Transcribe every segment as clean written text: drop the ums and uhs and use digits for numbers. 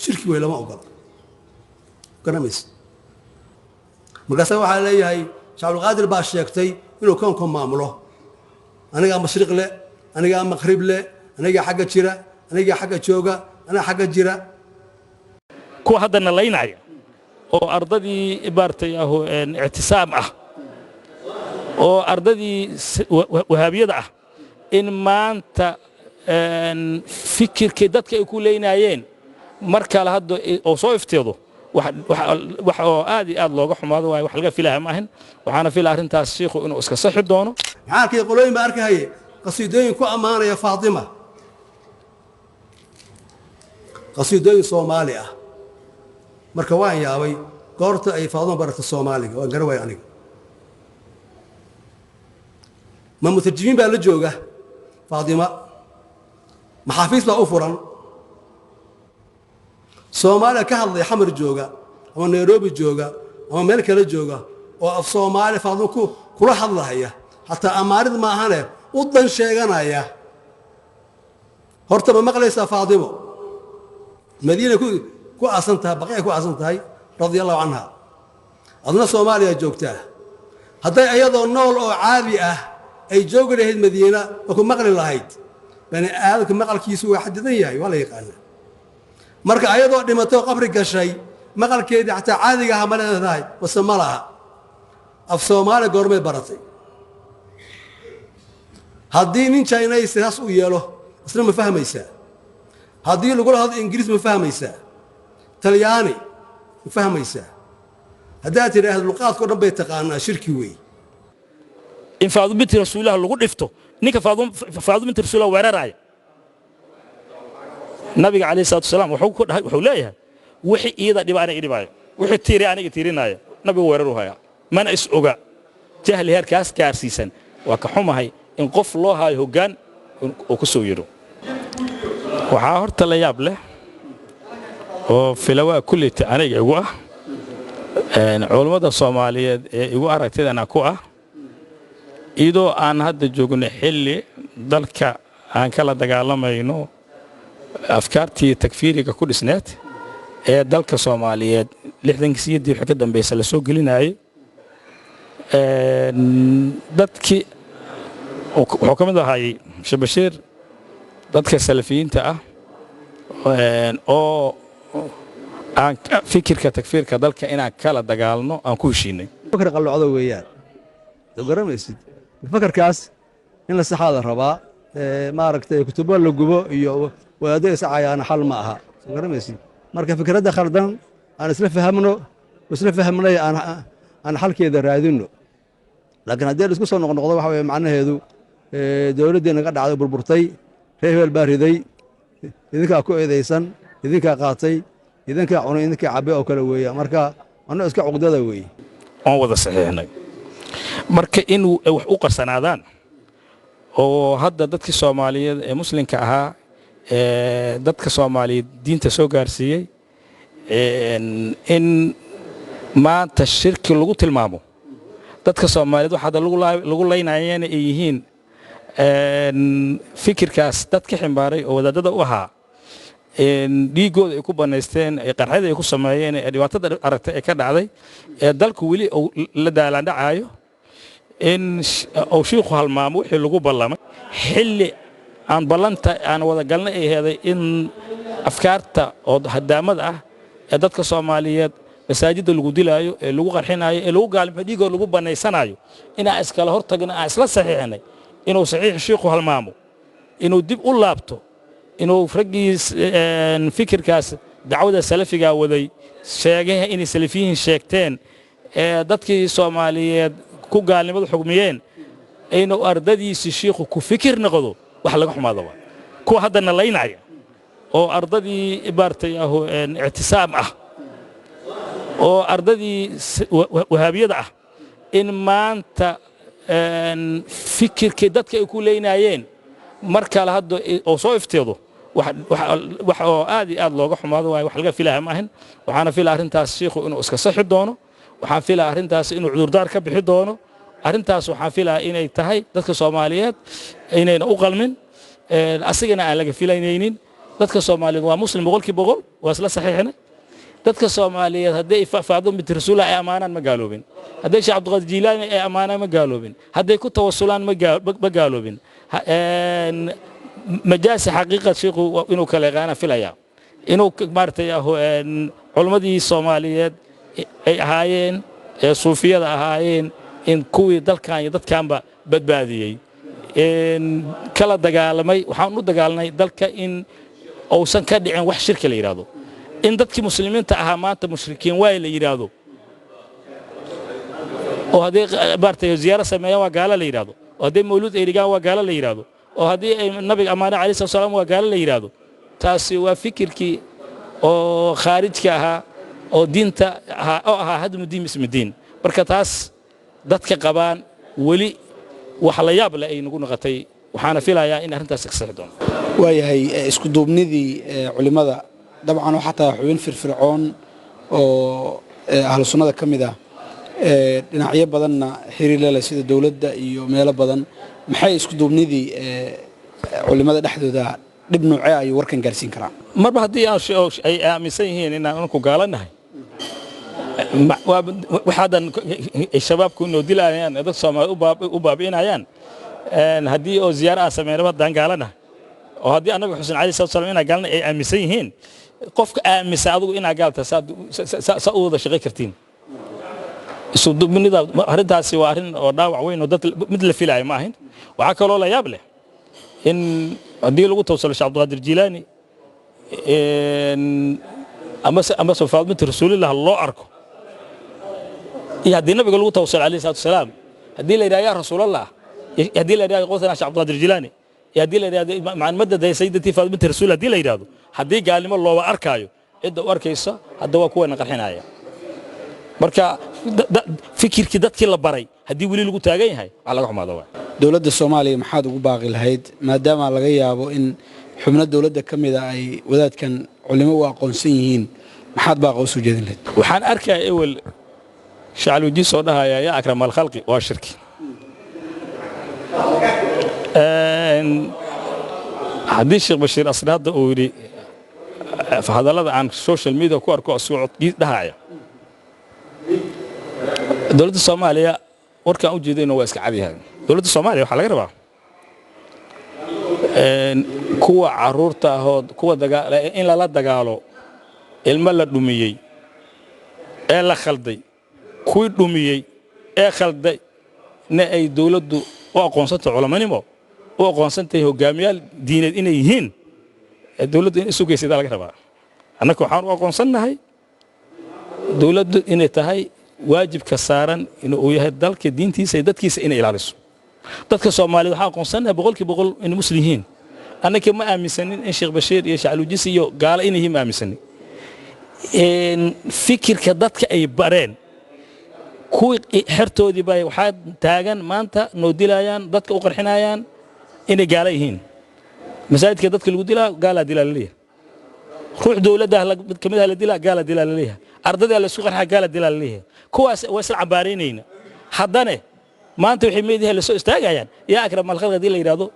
shirki way lama ogola garamis markaas waxa leeyahay Shacabul Qaadir baa sheegtay inuu koonka maamulo aniga mashriq le aniga maghrib le aniga xagga jira aniga xagga jooga ana xagga jira ku hadana leeynaya oo ardadii ibaartay i'tisaam ah oo ardadii wahabiyada ah in maanta fikirkii dadka ay ku leeynayeen marka la haddo oo soo ifteedo wax oo aad iyo aad looga xumaado way wax laga filahay ma ahan waxaana filaa arintaas sheekhu inuu iska saxi doono maxaa qolooyin ba arkay qasiidooyin ku amaanaya Fatima qasiidooyin Soomaali ah marka waan yaabay goorta ay Fatima barata Soomaaliga waan garaway aniga ma mutarjimin baa la jooga Fatima maxaafiis baa u furan Soomaaliya ka hadlay xamar jooga ama Nairobi jooga ama meel kale jooga oo af Soomaali Fatima kula hadlaya hatta amaarid ma ahane u dan sheeganaya horta ma maqlaysa Fatima Madiina ku asantahay baqiya ku asantahay radiyallahu anha adna Soomaaliya joogtaa haday ayadoo nool oo caadi ah ay joogi lahayd Madiina oo ku maqli lahayd bani aadamka maqalkiisu waa xadidan yahay wala yaqaan marka ayadoo dhimato qabri gashay maqalkeedii xataa caadiga ah ma leedahay wasamaalaha af Soomaali goormay baratay haddii nin Chinese taas u yeelo isna ma fahmaysaa haddii lagu hadlo Ingiriis ma fahmaysaa Talyaani ma fahmaysaa haddaad tiraahdo luqadka dhan bay taqaanaa shirki weey in Faaduma binti Rasuulaha lagu dhifto ninka Faaduma binti Rasuulaha weeraraya nabiga kaleey salaam wuxuu leeyahay wixii iyada dhibaana idibaayo wixii tiiri aniga tiirinaya nabiga weeraru haya mana is oga jahli heerkaas gaarsiisan waa ka xumahay in qof loo haayo hoggaan oo ku soo yiro waxa horta la yaab leh oo filawaa kullita aniga igu ah culimada Soomaaliyeed ee igu aragtidana ku ah idoo aan hadda joogno xilli dalka aan kala dagaalamayno afkaartii takfiiriga ku dhisneed ee dalka Soomaaliyeed 60 wixii ka dambeeyay la soo gelinayay dadkii wuxuu ka mid ahay Shabashir dadka salafiyiinta ah oo aan fikirka takfiirka dalka inaan kala dagaalno aan ku heshiinay fikir qalloocdo weeyaan dogaramaysid fikirkaas in la saxaada rabaa ma aragtay kutubo la gubo iyo wadaadada saacayana xal ma aha dogaramaysid marka fikradda khaldan aan isla fahamnay aan xalkeeda raadino laakiin haddii isku soo noqnoqdo waxa weeye macnaheedu dawladdeena ka dhacday burburtay reebel baa riday idinka ku eedeysan idinka qaatay idinka cunay idinka cabay oo kale weeyaa marka anna iska cuqdada weey aan wada saxiixnay marka in wax u qarsanaadaan oo hadda dadkii Soomaaliyeed ee muslimka ahaa dadka Soomaaliyeed diinta soo gaarsiiyay in maanta shirki lagu tilmaamo dadka Soomaaliyeed waxa lagu leynayeen ay yihiin fikirkaas dadka xambaaray oo wadaadada u ahaa dhiigooda ay ku banaysteen ay qarxada ay ku sameeyeen ee dhibaatada aragtay ee ka dhacday ee dalku wali la daalaan dhacayo in oo sheekhu halmaamo wixii lagu ballamay xilli aan ballanta aan wada galnay ay heeday in afkaarta oo hadaamada ah ee dadka Soomaaliyeed masaajidda lagu dilaayo ee lagu qarxinayo ee lagu gaalmo dhiigooda lagu banaysanayo ina iskala hortagna aan isla saxiixnay inuu saxiix sheekhu halmaamo inuu dib u laabto inuu ragiis fikirkaas dacwada salafiga waday sheegay in salafiyiin sheegteen ee dadkii Soomaaliyeed ku gaalnimada xugmiyeen inuu ardadiisi sheekhu ku fikir noqdo wax laga xumaado ku hadana leeynaya oo ardadii ibaartay i'tisaam ah oo ardadii wahabiyada ah in maanta fikirkii dadka ay ku leeynayeen marka la haddo oo soo ifteedo wax oo aad iyo aad looga xumaado way wax laga filahay ma ahan waxaana filaa arintaas sheekhu inuu iska saxi doono waxaan filaa arintaas inuu cudurdaar ka bixi doono arintaas waxaan filaa inay tahay dadka Soomaaliyeed inayna u qalmin asigana aan laga filaynaynin dadka Soomaaliyeed waa muslim boqolkiiba boqol waa isla saxiixna dadka Soomaaliyeed haday faafado mid rasuul ay amaanaan ma gaaloobin haday Sheekh Cabdul Qaadir Jilaani ay amaanaan ma gaaloobin haday ku tawassulaan ma gaaloobin majaas xaqiiqad sheekhu inuu kala yaqaan filaya inuu maartay culimadii Soomaaliyeed ay ahaayeen ee suufiyada ahaayeen in kuwii dalkan iyo dadkanba badbaadiyay kala dagaalamay waxaan u dagaalnay dalka in uusan ka dhicin wax shirka la yiraahdo in dadkii muslimiinta ahaa maanta mushrikiin way la yiraahdo oo hadii baartay ziyaara sameeyaan waa gaala la yiraahdo oo hadii mawlud ay dhigaan waa gaala la yiraahdo oo hadii ay nabiga amaana cali sallallahu waa gaala la yiraahdo taasi waa fikirkii oo khaarijka ahaa oo diinta ahaa hadmu diin ismidiin marka taas dadka qabaan wali wax la yaab leh ay nagu noqotay waxaana filayaa in arintaas ka saxdo waayahay isku duubnidii culimada dabcan waxa taa xubin firfircoon oo ahlu sunnada kamid ah dhinacyo badanna xiriir leh sida dawladda iyo meelo badan maxay isku duubnidii culimada dhexdooda dib nuucay ay warkan gaarsiin karaan marba hadii ay aaminsan yihiin in aan ku gaalanahay waxaadan shabaabku inoo dilayaan dad Soomaaliyeed u baabiinayaan hadii oo ziyaara sameeyay daan gaalanahay oo hadii anaga Xuseen Cali sallallahu ina gaalna ay aaminsan yihiin qofka aaminsan adigu ina gaalta sa u wada shaqay kartiin isu dubnida arintaasi waa arin oo dhaawac weyn oo dad mid la filayo ma ahayn waxa kale oo la yaab leh in hadii lagu tawsalo Sheekh Cabdul Qaadir Jilaani ama soo faadmada rasuulillah loo arko iyo hadii nabiga lagu tawsalo Alayhi salaam hadii la yiraahdo rasuulullah hadii la yiraahdo qofna Sheekh Cabdul Qaadir Jilaani hadii la yiraahdo macluumaadda day sayyidati faadmada rasuul hadii la yiraahdo hadii gaalnimo loo arkayo cid u arkaysa hadda waa kuwa qarxinaya marka fikirkii dadkii la baray hadii wali lagu taagan yahay waxa laga xumaado dawladda Soomaaliya maxaad ugu baaqi lahayd maadaama laga yaabo in xubno dawladda kamid ah ay wadaadkan culimo u aqoonsan yihiin maxaad baaqo soo jeedin lahayd waxaan arkay awal shacabkii soo dhahaya ya akram al khalqi waa shirki hadii Sheekh Bashiir Asraada uu yiri hadalada aan social media ku arko soo dhahaya dawladda Soomaaliya warkaan u jeedayno waa iska cabiyahay dawladda Soomaaliya waxa laga rabaa kuwa caruurta ah kuwa in la dagaalo ilma la dhumiyay ee la khalday kuwi dhumiyay ee khalday na ay dawladdu u aqoonsantay culamanimo u aqoonsantay hogaamiyaal diineed inay yihiin dawladdu in isu geysay laga rabaa annaka waxaan u aqoonsanahay dawladdu inay tahay waajibka saaran inuu yahay dalka diintiisa iyo dadkiisa inay ilaaliso dadka Soomaaliyeed waxa aqoonsanahay boqolkiiba boqol in muslimiin annaka ma aaminsanin in Sheekh Bashiir iyo Sheekh Aluujis iyo gaala inay ma aaminsanin fikirka dadka ay bareen kuwii xirtoodii bay waxa taagan maanta noo dilayaan dadka u qarxinayaan inay gaala yihiin masaajidka dadka lagu dilaa gaala dilaalaya ruux dawladda kamid ah la dilaa gaala dilaalaya ardada la isku qarxa gaala dilaalaya kuwaas way isla cabaareenayna haddana maanta waxay meedahay la soo istaagayaan ya akram al khalqi la yiraahdo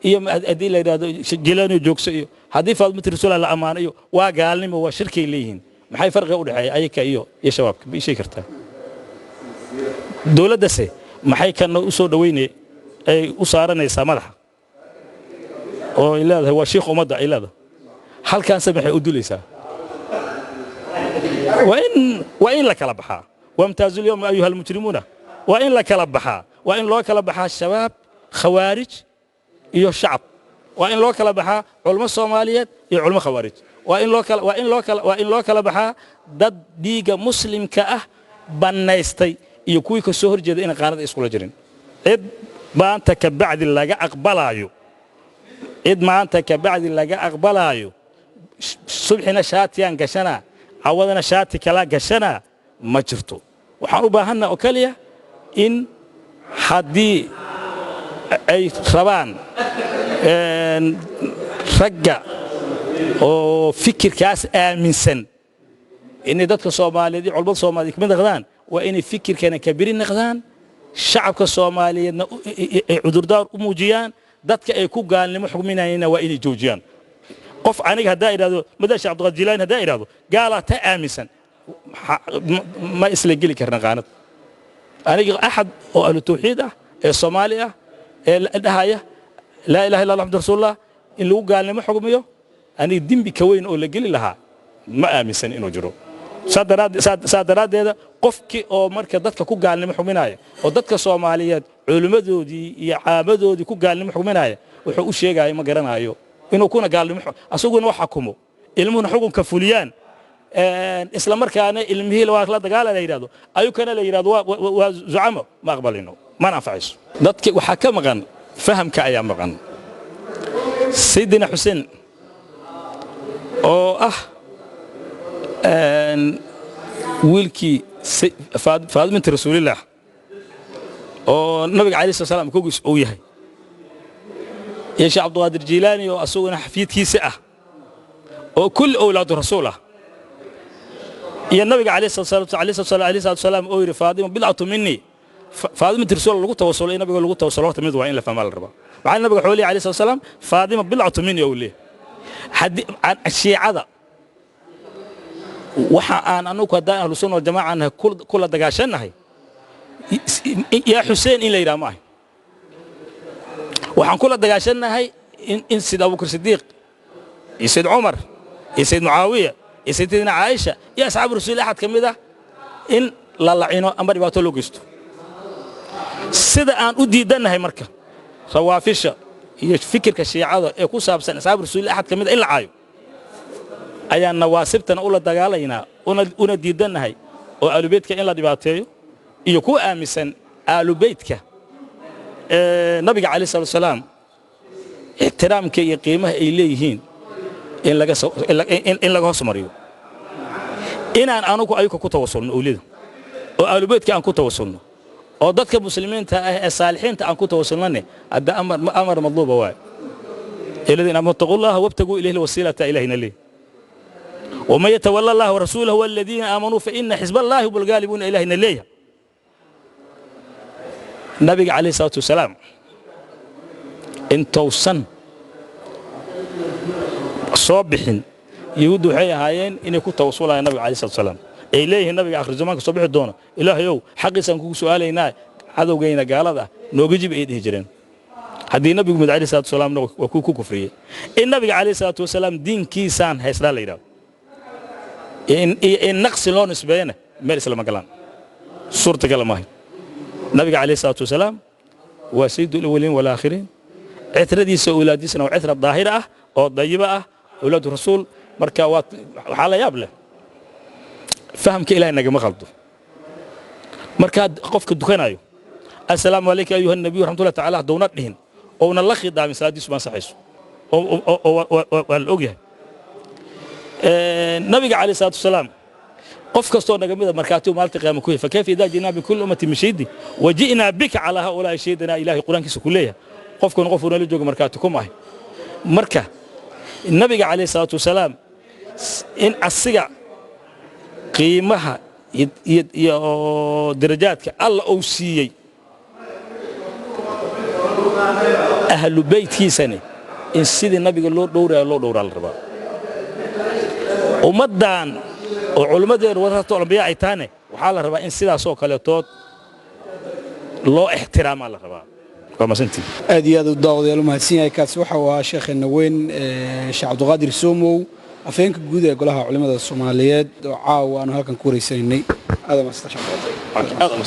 iyo hadii la yiraahdo Jilaani joogso iyo hadii faadmada rasuul la amaanayo waa gaalnimo waa shirki leeyihiin maxay farqi u dhaxay ayaka iyo shabaabka bi shay kartaa dawladdaasi maxay kana u soo dhaweynay ay u saaranaysaa madaxa oo ilaahay waa sheekh umada ilaahay halkaan sabaxay u dulaysaa وإن لك لبحا وامتازوا اليوم أيها المجرمون وإن لك لبحا وإن لك لبحا الشباب خوارج iyo shacab waa in loo kala baxaa culmo Soomaaliyeed iyo culmo khawaarij waa in loo kala baxaa dad diiga muslimka ah banaystay iyo kuwii ka soo horjeeday in qaanada isku jirin cid maanta ka bacdi laga aqbalayo subxina shaatiyan gashana awadana shaati kala gashana ma jirto waxaan u baahanaa oo kaliya in hadii ay rabaan ragga oo fikirkaas aaminsan in dadka Soomaaliyeed iyo culmada Soomaaliyeed kamid noqdaan waa in fikirkana kabiri noqdaan shacabka Soomaaliyeedna cudurdaar u muujiyaan dadka ay ku gaalnimo xukminayna waa in joojiyaan qof aniga hadaa iraado madaasha Cabdul Jilaani hadaa iraado gaala ta aaminsan ma isla geli karna qaanad aniga ahad oo ahlu tawxiid ah ee Soomaali ah ee dhahaya la ilaha illa allah muhammad rasuulullah in lagu gaalnimo xugmiyo aniga dimbi ka weyn oo la geli lahaa ma aaminsan inuu jiro saadaradeeda qofkii oo marka dadka ku gaalnimo xugminaya oo dadka Soomaaliyeed culimadoodii iyo caamadoodii ku gaalnimo xugminaya wuxuu u sheegay ma garanayo inuu kuna gaalnimo asaguna wax xukumo ilmuhuna xukunka fuliyaan isla markaana ilmihii la dagaala la yiraahdo ayu kana la yiraahdo waa zucamo ma aqbalino ma anfacayso dadka waxa ka maqan fahamka ayaa maqan Sayyidina Hussein oo ah wiilkii Faadimata Rasuulillah oo nabiga Kaleey salaam ku gus oo yahay يا شيخ عبد القادر الجيلاني وأسوقنا حفيد كيسة وكل أولاد رسوله يا النبي عليه الصلاة والسلام أوير فاطمة بلعته مني فاطمة رسول الله قلت وصل النبي قال قلت وصل وقت مدوا إن لفهم الربا مع النبي حولي عليه الصلاة والسلام فاطمة بلعته مني أولي حد الشيء هذا وحن أنا كدا أهل السنة والجماعة أنها كل دقاشنا هي يا حسين إلى يرامه waxaan kula dagaashanahay in sida Abu Bakr Siddiq iyo Sayyid Umar iyo Sayyid Muawiya iyo Sayyidina Aisha iyo asxaab rasuul ahad kamida in la lacino ama dhibaato loo geysto sida aan u diidanahay marka sawaafisha iyo fikirka shiicada ee ku saabsan asxaab rasuul ahad kamida in la caayo ayaan nawaasibtana u la dagaalaynaa una diidanahay oo aalubeedka in la dhibaateeyo iyo ku aaminsan aalubeedka nabiga Kaleey sallallahu alayhi wasallam ixtiraamka iyo qiimaha ay leeyihiin in laga hoos mariyo inaan anagu ayuka ku tawassulno awlida oo aalubeedka aan ku tawassulno oo dadka muslimiinta ah ee saalixiinta aan ku tawassulnane hadda amar madluuba waa illadina amtaqullaha wabtagu ilayhi alwasilata ilahina li وما يتولى الله ورسوله والذين آمنوا فإن حزب الله هم الغالبون إلهنا ليه النبي عليه الصلاة والسلام انتو سن صبحين يهود waxay ahaayeen inay ku tawasulaan nabiga Kaleey sallallahu alayhi wasallam ay leeyahay nabiga akhir zamaanka soo bixi doona ilaahayow xaqiisan kugu su'aalaynaa cadawgeena gaalada nooga jib ay dhihi jireen hadii nabiga Muhammad Kaleey sallallahu alayhi wasallam waa ku kufriyay in nabiga Kaleey sallallahu alayhi wasallam diinkiisaan haysla leeyahay in naqsi loo nisbeeyana meel islaam galaan suurta kala maahay nabiga Kaleey sallallahu alayhi wasallam waa sayyidul awwalin wal aakhirin عترديسه أولاديسنا وعترة ظاهرة أو ضيبة أولاد الرسول مركا وحالا يابله فهم كإله إنك ما غلطه مركا قفك الدخان أيو السلام عليك أيها النبي ورحمة الله تعالى دونات لهن أو نلخي دامي ساديس ما صحيح والأوجه النبي عليه الصلاة والسلام قفك استوى نجمد مركاتو مالتي قيام كوي فكيف إذا جئنا بكل أمة مشيدي وجئنا بك على هؤلاء شهدنا إلهي قرآن كيس كلية قفكم قفونا لجوج مركاتكم معي مركه النبي عليه الصلاة والسلام إن السجع قيمها درجاتك الله أوصيي أهل بيت هي سنة إن سيد النبي قال الله دور على الربا ومدان وعلماء ورثة الأنبياء عتانة وحال الربا إن سيد سوق على الله احترام على الربا aad iyo aad u daawadayaal mahadsan yahay kaas waxa waa sheekheena weyn Sheekh Cabdulqaadir Soomow afeenka guud ee golaha culimada Soomaaliyeed oo caawa aan halkan ku wareysanay aad ma